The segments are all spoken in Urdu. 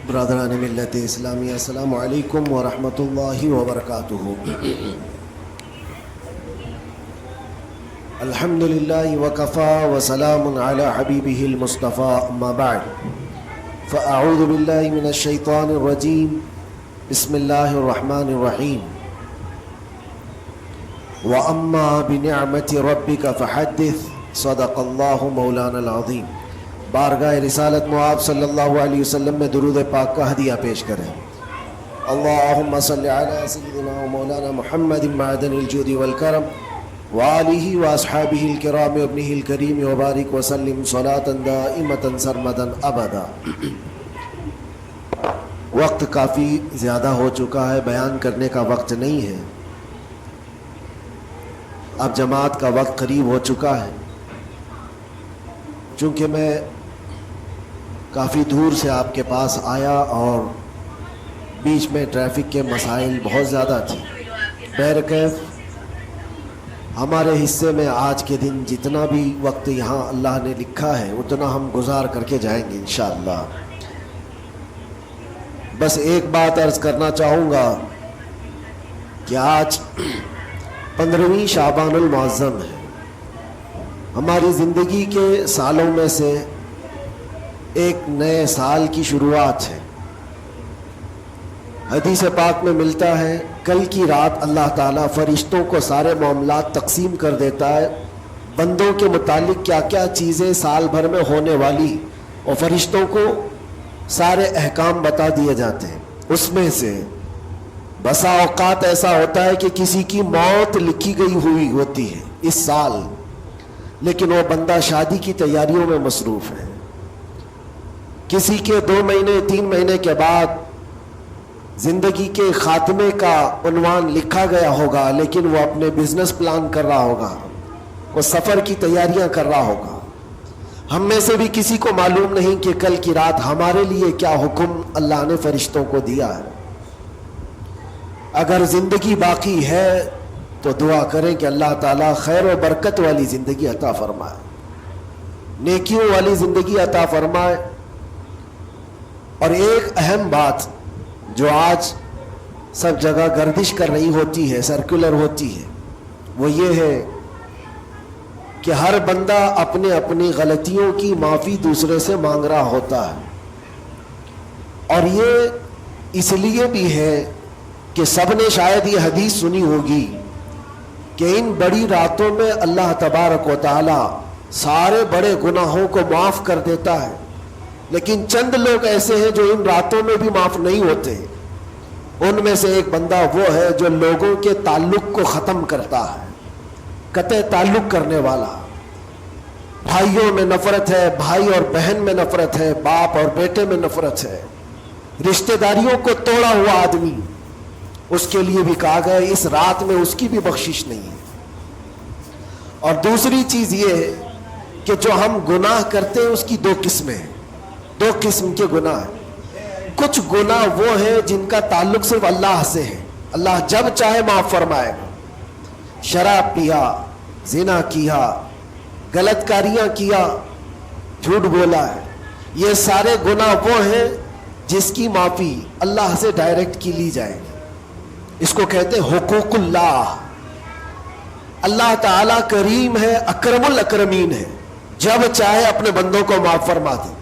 برادران ملت اسلامی، السلام علیکم ورحمۃ اللہ وبرکاتہ۔ الحمد للہ وکفا وسلام علی حبیبہ المصطفیٰ، اما بعد فاعوذ باللہ من الشیطان الرجیم، بسم اللہ الرحمن الرحیم۔ واما بنعمت ربک فحدث، صدق اللہ مولانا العظیم۔ بارگاہ رسالت معاب صلی اللہ علیہ وسلم میں درود پاک کا ہدیہ پیش کریں۔ اللہم صلی علی سیدنا و مولانا محمد معدن الجود والکرم وآلہ واصحابہ الکرام وابنہ الکریم وبارک وسلم صلاة دائمة سرمدا ابدا۔ وقت کافی زیادہ ہو چکا ہے، بیان کرنے کا وقت نہیں ہے، اب جماعت کا وقت قریب ہو چکا ہے۔ چونکہ میں کافی دور سے آپ کے پاس آیا اور بیچ میں ٹریفک کے مسائل بہت زیادہ تھے، بہرکیف ہمارے حصے میں آج کے دن جتنا بھی وقت یہاں اللہ نے لکھا ہے اتنا ہم گزار کر کے جائیں گے انشاءاللہ۔ بس ایک بات عرض کرنا چاہوں گا کہ آج 15ویں شعبان المعظم ہے، ہماری زندگی کے سالوں میں سے ایک نئے سال کی شروعات ہے۔ حدیث پاک میں ملتا ہے کل کی رات اللہ تعالیٰ فرشتوں کو سارے معاملات تقسیم کر دیتا ہے، بندوں کے متعلق کیا کیا چیزیں سال بھر میں ہونے والی، اور فرشتوں کو سارے احکام بتا دیے جاتے ہیں۔ اس میں سے بسا اوقات ایسا ہوتا ہے کہ کسی کی موت لکھی گئی ہوئی ہوتی ہے اس سال، لیکن وہ بندہ شادی کی تیاریوں میں مصروف ہے۔ کسی کے 2 مہینے 3 مہینے کے بعد زندگی کے خاتمے کا عنوان لکھا گیا ہوگا، لیکن وہ اپنے بزنس پلان کر رہا ہوگا، وہ سفر کی تیاریاں کر رہا ہوگا۔ ہم میں سے بھی کسی کو معلوم نہیں کہ کل کی رات ہمارے لیے کیا حکم اللہ نے فرشتوں کو دیا ہے۔ اگر زندگی باقی ہے تو دعا کریں کہ اللہ تعالیٰ خیر و برکت والی زندگی عطا فرمائے، نیکیوں والی زندگی عطا فرمائے۔ اور ایک اہم بات جو آج سب جگہ گردش کر رہی ہوتی ہے، سرکولر ہوتی ہے، وہ یہ ہے کہ ہر بندہ اپنے اپنی غلطیوں کی معافی دوسرے سے مانگ رہا ہوتا ہے، اور یہ اس لیے بھی ہے کہ سب نے شاید یہ حدیث سنی ہوگی کہ ان بڑی راتوں میں اللہ تبارک و تعالی سارے بڑے گناہوں کو معاف کر دیتا ہے، لیکن چند لوگ ایسے ہیں جو ان راتوں میں بھی معاف نہیں ہوتے۔ ان میں سے ایک بندہ وہ ہے جو لوگوں کے تعلق کو ختم کرتا ہے، قطع تعلق کرنے والا۔ بھائیوں میں نفرت ہے، بھائی اور بہن میں نفرت ہے، باپ اور بیٹے میں نفرت ہے، رشتہ داریوں کو توڑا ہوا آدمی، اس کے لیے بھی کہا گیا اس رات میں اس کی بھی بخشش نہیں ہے۔ اور دوسری چیز یہ ہے کہ جو ہم گناہ کرتے ہیں اس کی 2 قسمیں ہیں، 2 قسم کے گناہ ہیں۔ کچھ گناہ وہ ہیں جن کا تعلق صرف اللہ سے ہے، اللہ جب چاہے معاف فرمائے گا۔ شراب پیا، زنا کیا، غلط کاریاں کیا، جھوٹ بولا ہے، یہ سارے گناہ وہ ہیں جس کی معافی اللہ سے ڈائریکٹ کی لی جائے گی۔ اس کو کہتے ہیں حقوق اللہ۔ اللہ تعالیٰ کریم ہے، اکرم الاکرمین ہے، جب چاہے اپنے بندوں کو معاف فرما دے۔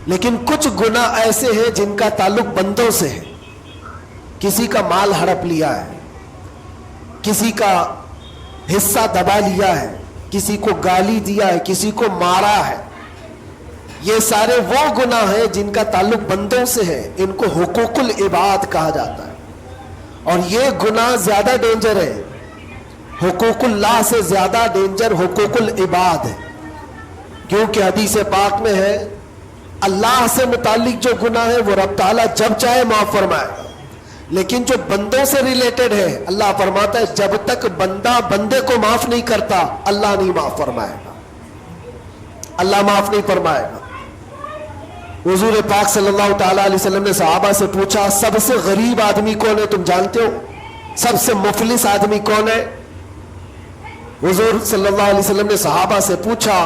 لیکن کچھ گناہ ایسے ہیں جن کا تعلق بندوں سے ہے، کسی کا مال ہڑپ لیا ہے، کسی کا حصہ دبا لیا ہے، کسی کو گالی دیا ہے، کسی کو مارا ہے، یہ سارے وہ گناہ ہیں جن کا تعلق بندوں سے ہے، ان کو حقوق العباد کہا جاتا ہے۔ اور یہ گناہ زیادہ ڈینجر ہے، حقوق اللہ سے زیادہ ڈینجر حقوق العباد ہے، کیونکہ حدیث پاک میں ہے اللہ سے متعلق جو گناہ ہے وہ رب تعالیٰ جب چاہے معاف فرمائے، لیکن جو بندوں سے ریلیٹڈ ہے اللہ فرماتا ہے جب تک بندہ بندے کو معاف نہیں کرتا اللہ نہیں معاف فرمائے گا، اللہ معاف نہیں فرمائے گا۔ حضور پاک صلی اللہ تعالیٰ علیہ وسلم نے صحابہ سے پوچھا سب سے غریب آدمی کون ہے، تم جانتے ہو؟ سب سے مفلس آدمی کون ہے؟ حضور صلی اللہ علیہ وسلم نے صحابہ سے پوچھا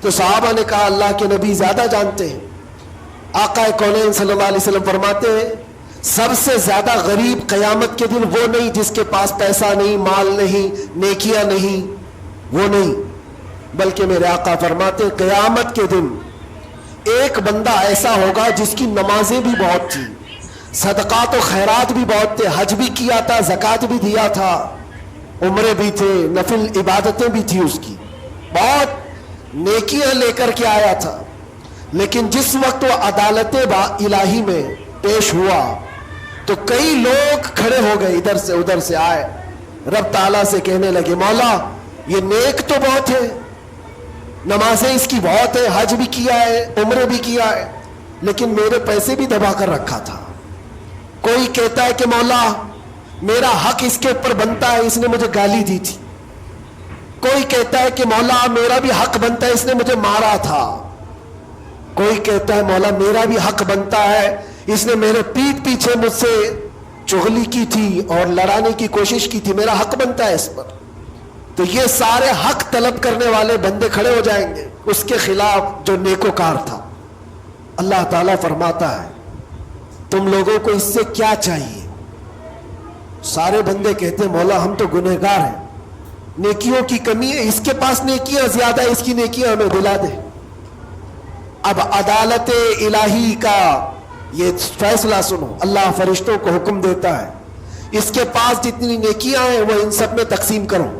تو صحابہ نے کہا اللہ کے نبی زیادہ جانتے ہیں۔ آقا کونین صلی اللہ علیہ وسلم فرماتے ہیں سب سے زیادہ غریب قیامت کے دن وہ نہیں جس کے پاس پیسہ نہیں، مال نہیں، نیکیاں نہیں، وہ نہیں، بلکہ میرے آقا فرماتے ہیں قیامت کے دن ایک بندہ ایسا ہوگا جس کی نمازیں بھی بہت تھی، صدقات و خیرات بھی بہت تھے، حج بھی کیا تھا، زکوٰۃ بھی دیا تھا، عمرے بھی تھے، نفل عبادتیں بھی تھی، اس کی بہت نیکیاں لے کر کے آیا تھا، لیکن جس وقت وہ عدالت الہی میں پیش ہوا تو کئی لوگ کھڑے ہو گئے، ادھر سے ادھر سے آئے، رب تعالیٰ سے کہنے لگے مولا یہ نیک تو بہت ہے، نمازیں اس کی بہت ہے، حج بھی کیا ہے، عمرے بھی کیا ہے، لیکن میرے پیسے بھی دبا کر رکھا تھا۔ کوئی کہتا ہے کہ مولا میرا حق اس کے اوپر بنتا ہے، اس نے مجھے گالی دی تھی، کوئی کہتا ہے کہ مولا میرا بھی حق بنتا ہے، اس نے مجھے مارا تھا، کوئی کہتا ہے مولا میرا بھی حق بنتا ہے، اس نے میرے پیٹھ پیچھے مجھ سے چغلی کی تھی اور لڑانے کی کوشش کی تھی، میرا حق بنتا ہے اس پر۔ تو یہ سارے حق طلب کرنے والے بندے کھڑے ہو جائیں گے اس کے خلاف جو نیکوکار تھا۔ اللہ تعالیٰ فرماتا ہے تم لوگوں کو اس سے کیا چاہیے؟ سارے بندے کہتے ہیں مولا ہم تو گنہگار ہیں، نیکیوں کی کمی ہے، اس کے پاس نیکیاں زیادہ ہے، اس کی نیکیاں ہمیں دلا دے۔ اب عدالت الہی کا یہ فیصلہ سنو، اللہ فرشتوں کو حکم دیتا ہے اس کے پاس جتنی نیکیاں ہیں وہ ان سب میں تقسیم کرو،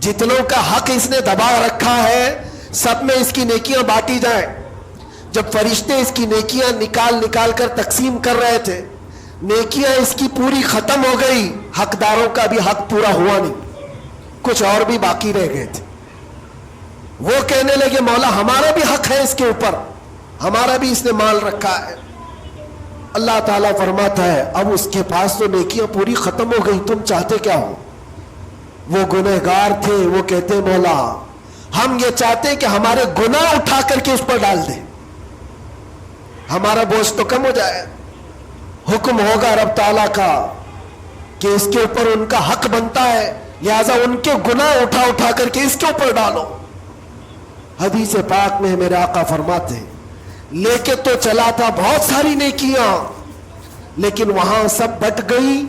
جتنوں کا حق اس نے دبا رکھا ہے سب میں اس کی نیکیاں بانٹی جائیں۔ جب فرشتے اس کی نیکیاں نکال نکال کر تقسیم کر رہے تھے، نیکیاں اس کی پوری ختم ہو گئی، حقداروں کا بھی حق پورا ہوا نہیں، کچھ اور بھی باقی رہ گئے تھے۔ وہ کہنے لگے مولا ہمارا بھی حق ہے اس کے اوپر، ہمارا بھی اس نے مال رکھا ہے۔ اللہ تعالیٰ فرماتا ہے اب اس کے پاس تو نیکیاں پوری ختم ہو گئی، تم چاہتے کیا ہو؟ وہ گنہگار تھے، وہ کہتے مولا ہم یہ چاہتے ہیں کہ ہمارے گناہ اٹھا کر کے اس پر ڈال دیں، ہمارا بوجھ تو کم ہو جائے۔ حکم ہوگا رب تعالیٰ کا کہ اس کے اوپر ان کا حق بنتا ہے، لہذا ان کے گناہ اٹھا اٹھا کر کے اس کے اوپر ڈالو۔ حدیث پاک میں میرے آقا فرماتے ہیں لے کے تو چلا تھا بہت ساری نیکیاں، لیکن وہاں سب بٹ گئی،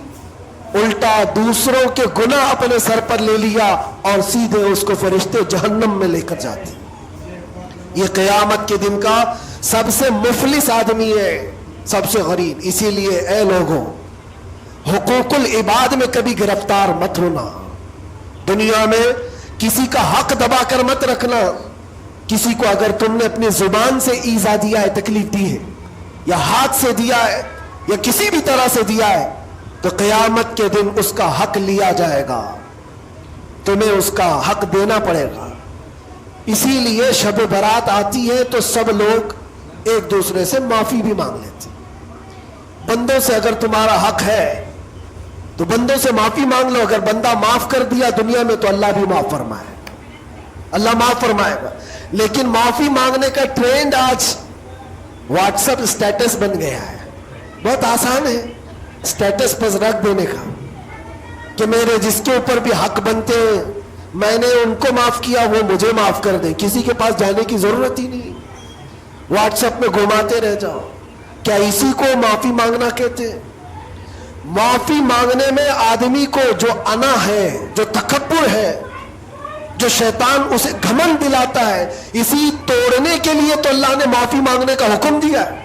الٹا دوسروں کے گناہ اپنے سر پر لے لیا اور سیدھے اس کو فرشتے جہنم میں لے کر جاتے۔ یہ قیامت کے دن کا سب سے مفلس آدمی ہے، سب سے غریب۔ اسی لیے اے لوگوں حقوق العباد میں کبھی گرفتار مت ہونا، دنیا میں کسی کا حق دبا کر مت رکھنا۔ کسی کو اگر تم نے اپنی زبان سے ایذا دیا ہے، تکلیف دی ہے، یا ہاتھ سے دیا ہے، یا کسی بھی طرح سے دیا ہے، تو قیامت کے دن اس کا حق لیا جائے گا، تمہیں اس کا حق دینا پڑے گا۔ اسی لیے شب برات آتی ہے تو سب لوگ ایک دوسرے سے معافی بھی مانگ لیتے۔ بندوں سے اگر تمہارا حق ہے تو بندوں سے معافی مانگ لو، اگر بندہ معاف کر دیا دنیا میں تو اللہ بھی معاف فرمائے، اللہ معاف فرمائے گا۔ لیکن معافی مانگنے کا ٹرینڈ آج واٹس ایپ اسٹیٹس بن گیا ہے، بہت آسان ہے اسٹیٹس پر رکھ دینے کا کہ میرے جس کے اوپر بھی حق بنتے ہیں میں نے ان کو معاف کیا، وہ مجھے معاف کر دیں، کسی کے پاس جانے کی ضرورت ہی نہیں، واٹس ایپ میں گھماتے رہ جاؤ۔ کیا اسی کو معافی مانگنا کہتے ہیں؟ معافی مانگنے میں آدمی کو جو انا ہے، جو تکبر ہے، جو شیطان اسے گھمنڈ دلاتا ہے، اسی توڑنے کے لیے تو اللہ نے معافی مانگنے کا حکم دیا ہے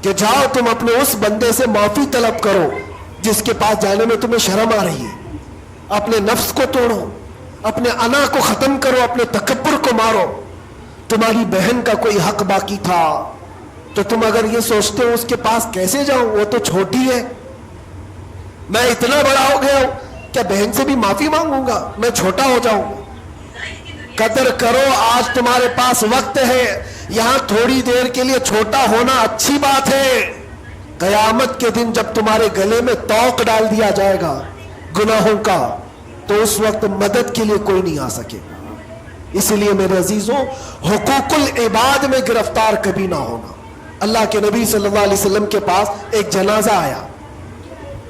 کہ جاؤ تم اپنے اس بندے سے معافی طلب کرو جس کے پاس جانے میں تمہیں شرم آ رہی ہے۔ اپنے نفس کو توڑو، اپنے انا کو ختم کرو، اپنے تکبر کو مارو۔ تمہاری بہن کا کوئی حق باقی تھا تو تم اگر یہ سوچتے ہو اس کے پاس کیسے جاؤں، وہ تو چھوٹی ہے، میں اتنا بڑا ہو گیا ہوں کیا بہن سے بھی معافی مانگوں گا، میں چھوٹا ہو جاؤں گا۔ قدر کرو، آج تمہارے پاس وقت ہے، یہاں تھوڑی دیر کے لیے چھوٹا ہونا اچھی بات ہے۔ قیامت کے دن جب تمہارے گلے میں توق ڈال دیا جائے گا گناہوں کا تو اس وقت مدد کے لیے کوئی نہیں آ سکے گا۔ اس لیے میرے عزیزوں حقوق العباد میں گرفتار کبھی نہ ہونا۔ اللہ کے نبی صلی اللہ علیہ وسلم کے پاس ایک جنازہ آیا،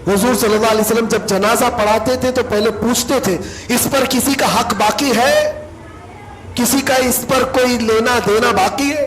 حضور صلی اللہ علیہ وسلم جب جنازہ پڑھاتے تھے تو پہلے پوچھتے تھے اس پر کسی کا حق باقی ہے، کسی کا اس پر کوئی لینا دینا باقی ہے؟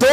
2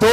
2